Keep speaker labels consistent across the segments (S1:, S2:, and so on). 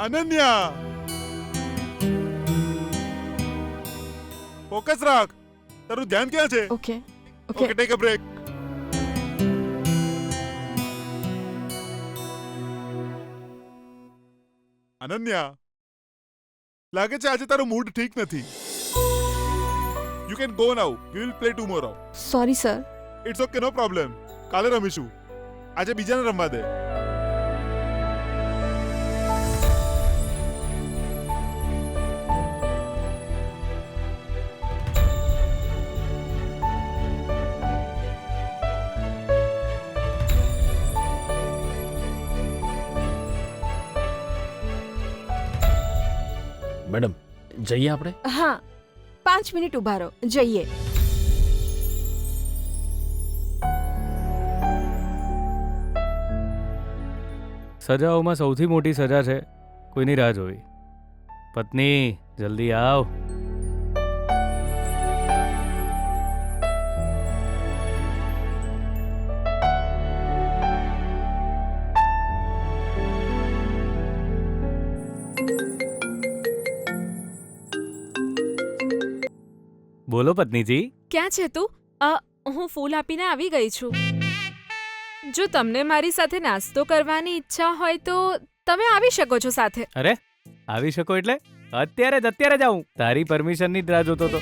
S1: Ananya, focus રાખ. તારું ધ્યાન ક્યાં છે?
S2: Okay
S1: okay, take a break. Ananya, લાગે છે આજે તારો મૂડ ઠીક નથી. You can go now. We will play tomorrow.
S2: Sorry sir.
S1: It's okay, no problem. કાલે રમીશું. આજે બીજાને રમવા દે.
S3: મેડમ, જઈએ આપણે?
S2: હા, 5 મિનિટ ઉભા રહો, જઈએ.
S4: સજાઓમાં સૌથી મોટી સજા છે કોઈની રાહ જોવી. પત્ની, જલ્દી આવ. બોલો પત્નીજી.
S5: ક્યાં છે તું? હું ફૂલ આપીને આવી ગઈ છું. જો તમને મારી સાથે નાસ્તો કરવાની ઈચ્છા હોય તો તમે આવી શકો છો સાથે.
S4: અરે, આવી શકો એટલે અત્યારે જ આવું. તારી પરમિશનની જ રાહ જોતો હતો.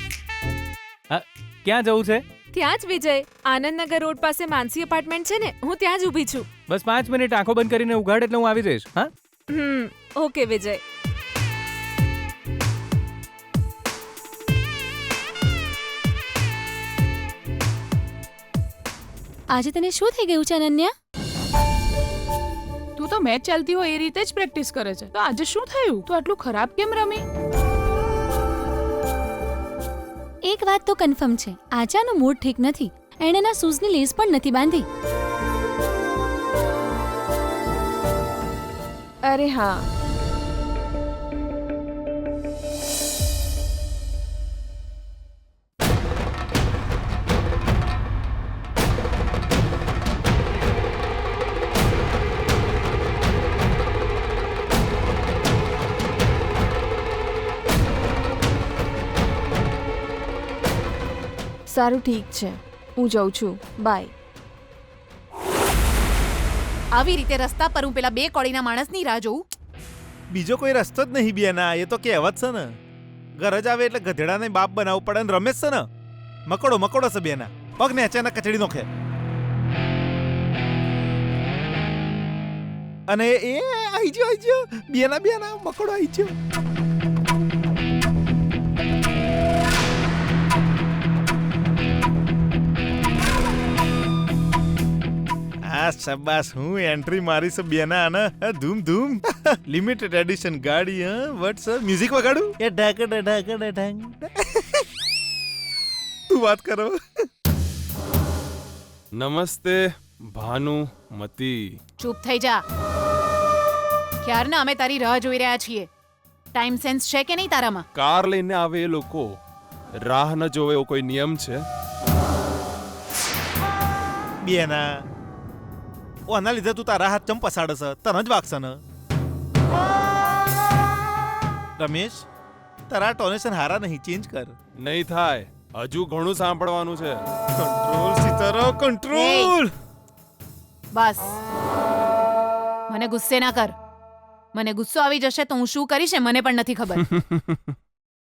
S4: હા, ક્યાં જવું છે?
S5: ત્યાં જ વિજય, આનંદનગર રોડ પાસે માનસી એપાર્ટમેન્ટ છે ને, હું ત્યાં જ ઊભી છું.
S4: બસ 5 મિનિટ આંખો બંધ કરીને ઉઘાડ એટલે હું આવી જઈશ. હા,
S5: ઓકે વિજય.
S6: આજે તને શું થઈ ગયું છે અનન્યા?
S7: તું તો મેચ ચાલતી હોય એ રીતે જ પ્રેક્ટિસ કરે છે, તો આજે શું થયું? તું આટલું ખરાબ કેમ રમી?
S6: એક વાત તો કન્ફર્મ છે, આજે આનો મૂડ ઠીક નથી. એણે એના શૂઝની લેસ પણ નથી બાંધી.
S2: અરે હા, સારું ઠીક છે, હું જઉં છું. બાય.
S8: આવી રીતે રસ્તા પર હું પેલા 2 કોળીના માણસની રાહ જોઉં?
S9: બીજો કોઈ રસ્તો જ નહીં બેના. એ તો કહેવત છે ને, ઘર જ આવે એટલે ગધેડાને બાપ બનાવવું પડે. ને રમેશ છે ને, મકોડો છે બેના. પગ ને અચાનક કચડી નોખે. અને એ આઈ ગયો બેના મકોડો આઈ ગયો. આ શાબાશ, હું એન્ટ્રી મારી છે બેના. અને ધૂમ લિમિટેડ એડિશન ગાડી. વટ્સ મ્યુઝિક વગાડું? એ ઢાંગ. તું વાત કરો.
S10: નમસ્તે ભાનુમતી.
S8: ચૂપ થઈ જા. ક્યારના અમે તારી રાહ જોઈ રહ્યા છીએ. ટાઈમ સેન્સ છે કે નહીં તારામાં?
S10: કાર લઈને આવે એ લોકો રાહ ન જોવે એવો કોઈ નિયમ છે?
S9: બેના, આના લીધે તું તારા હાથ ચમ પસાડે છે? તને જ વાગશે ને. રમેશ, તારા ટોનેશન હારા નહીં, ચેન્જ કર.
S10: નહીં થાય, હજુ ઘણું સાંભળવાનું છે.
S9: Control Sitaram, control.
S8: બસ, મને ગુસ્સે ના કર. મને ગુસ્સો આવી જશે તો હું શું કરીશ એ મને પણ નથી ખબર.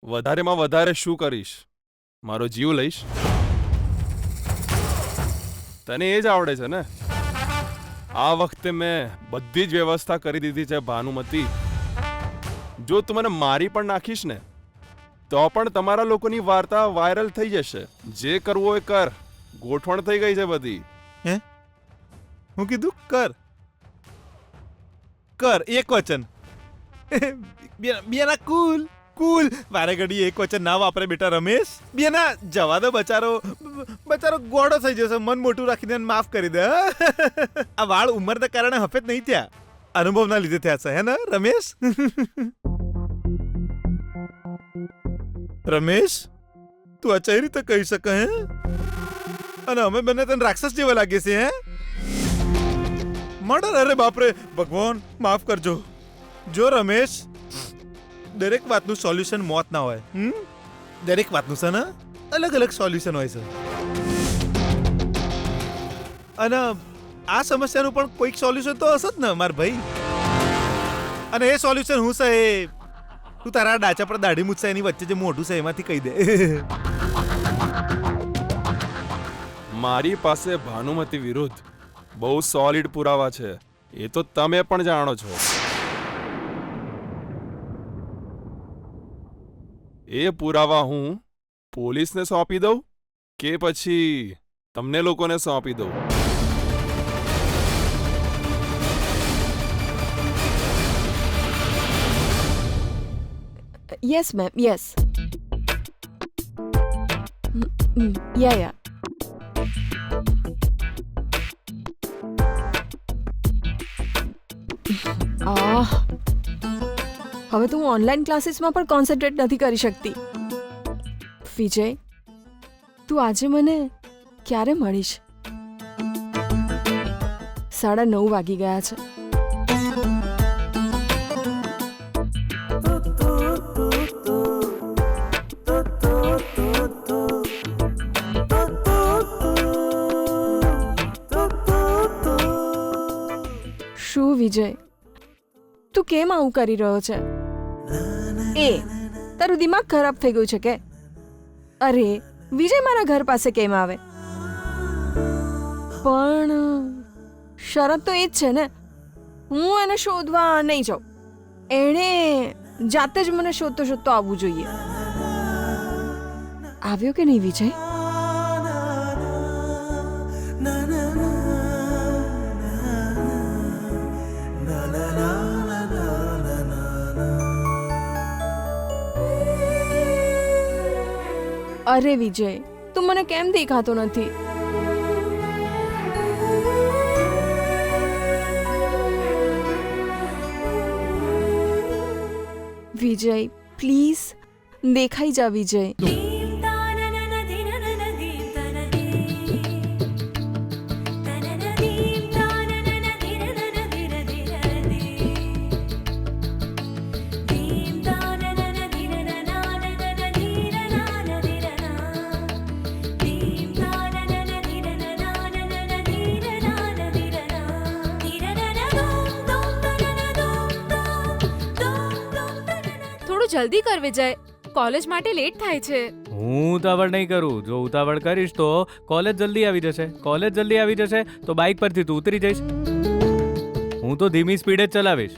S10: વધારેમાં વધારે શું કરીશ? મારો જીવ લઈશ? તને એ જ આવડે છે ને? આ વખતે મેં બધી જ વ્યવસ્થા કરી દીધી છે ભાનુમતી. જો તું મને મારી પણ નાખીશ ને તો પણ તમારા લોકોની વાર્તા વાયરલ થઈ જશે. જે કરવું એ કર. ગોઠવણ થઈ ગઈ છે બધી.
S9: હું કીધું? કર એક વચન. બેના કુલ. વારે ઘડી એક વચન ના વાપરે બેટા રમેશ. બેના જવા દો, બચારો ગોળો થઈ જશે. મન મોટું રાખીને માફ કરી દે. આ વાળ ઉંમરના કારણે હફેત નહીં થયા, અનુભવના લીધે થયા છે, હે ને રમેશ? રમેશ, તું આ કઈ રીતે કહી શકે? હે? અને અમે બંને તને રાક્ષસ જેવા લાગે છે? હે? મર્ડર? અરે બાપરે, ભગવાન માફ કરજો. જો રમેશ, દરેક વાતનું સોલ્યુશન મોત ના હોય. દરેક વાતનું છે ને અલગ અલગ સોલ્યુશન હોય છે. અને આ સમસ્યાનું પણ કોઈક સોલ્યુશન તો હશે જ ને માર ભાઈ. અને એ સોલ્યુશન હું છે એ તું તારા ડાચા પર દાઢી મૂછશે એની વચ્ચે જે મોઢું છે એમાંથી કહી દે.
S10: મારી પાસે ભાનુમતિ વિરુદ્ધ બહુ સોલિડ પુરાવા છે, એ તો તમે પણ જાણો છો. એ પુરાવા હું પોલીસને સોંપી દઉં કે પછી તમને લોકોને સોંપી દઉં?
S2: Yes ma'am, yes. યા. હવે તો હું ઓનલાઈન ક્લાસીસમાં પણ કોન્સન્ટ્રેટ નથી કરી શકતી. વિજય, તું આજે મને ક્યારે મળીશ? 9:30 વાગી ગયા છે. શું વિજય, તું કેમ આવું કરી રહ્યો છે? તારું દિમાગ ખરાબ થઈ ગયું છે કે? અરે વિજય મારા ઘર પાસે કેમ આવે? પણ શરત તો એ જ છે ને, હું એને શોધવા નહીં જાઉં, એણે જાતે જ મને શોધતો શોધતો આવવું જોઈએ. આવ્યો કે નહીં વિજય? અરે વિજય, તું મને કેમ દેખાતો નથી? વિજય પ્લીઝ દેખાઈ જા વિજય.
S5: જલ્દી કર વિજય, કોલેજ માટે લેટ થાય છે.
S4: હું ઉતાવળ નહીં કરું. જો ઉતાવળ કરીશ તો કોલેજ જલ્દી આવી જશે. કોલેજ જલ્દી આવી જશે તો બાઇક પરથી તું ઉતરી જઈશ. હું તો ધીમી સ્પીડે જ ચલાવીશ.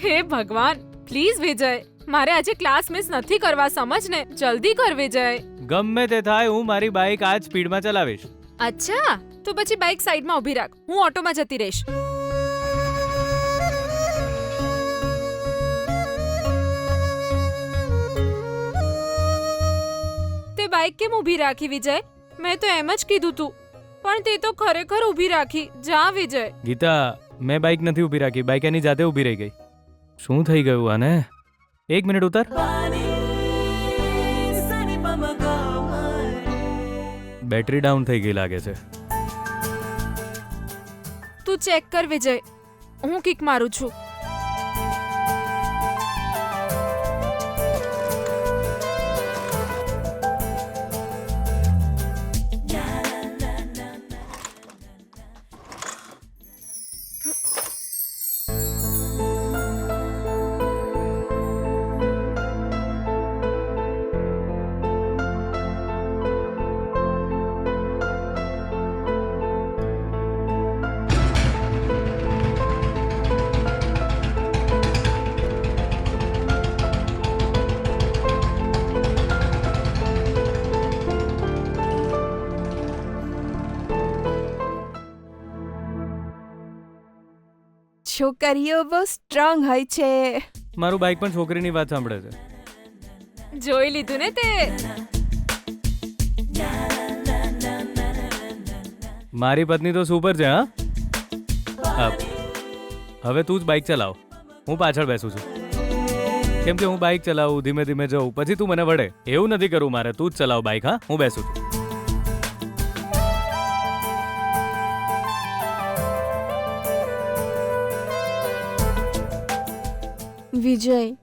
S5: હે ભગવાન, પ્લીઝ વિજય, મારે આજે ક્લાસ મિસ નથી કરવા, સમજ ને. જલ્દી કર વિજય.
S4: ગમે તે થાય, હું મારી બાઇક આ જ સ્પીડમાં ચલાવીશ.
S5: અચ્છા, તો પછી બાઇક સાઈડમાં ઊભી રાખ, હું ઓટોમાં જતી રહીશ. બાઇક કેમ ઊભી રાખી વિજય? મેં તો એમ જ કીધું તું, પણ તે તો ખરેખર ઊભી રાખી. જા વિજય.
S4: ગીતા, મેં બાઇક નથી ઊભી રાખી, બાઇક એની જાતે ઊભી રહી ગઈ. શું થઈ ગયું આને? 1 મિનિટ ઉતર. બેટરી ડાઉન થઈ ગઈ લાગે છે.
S5: તું ચેક કર વિજય, હું કિક મારું છું.
S2: છોકરીઓ બહુ સ્ટ્રોંગ હોય છે.
S4: મારું બાઇક પણ છોકરીની વાત સાંભળે છે.
S5: જોઈ લીધું ને તે?
S4: મારી પત્ની તો સુપર છે. હા, હવે તું જ બાઇક ચલાવ, હું પાછળ બેસું છું. કેમ કે હું બાઇક ચલાવું, ધીમે ધીમે જઉં, પછી તું મને વળે. એવું નથી કરવું મારે. તું જ ચલાવ બાઇક. હા, હું બેસું છું.
S2: વિજય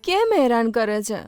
S2: કેમ હેરાન કરે છે?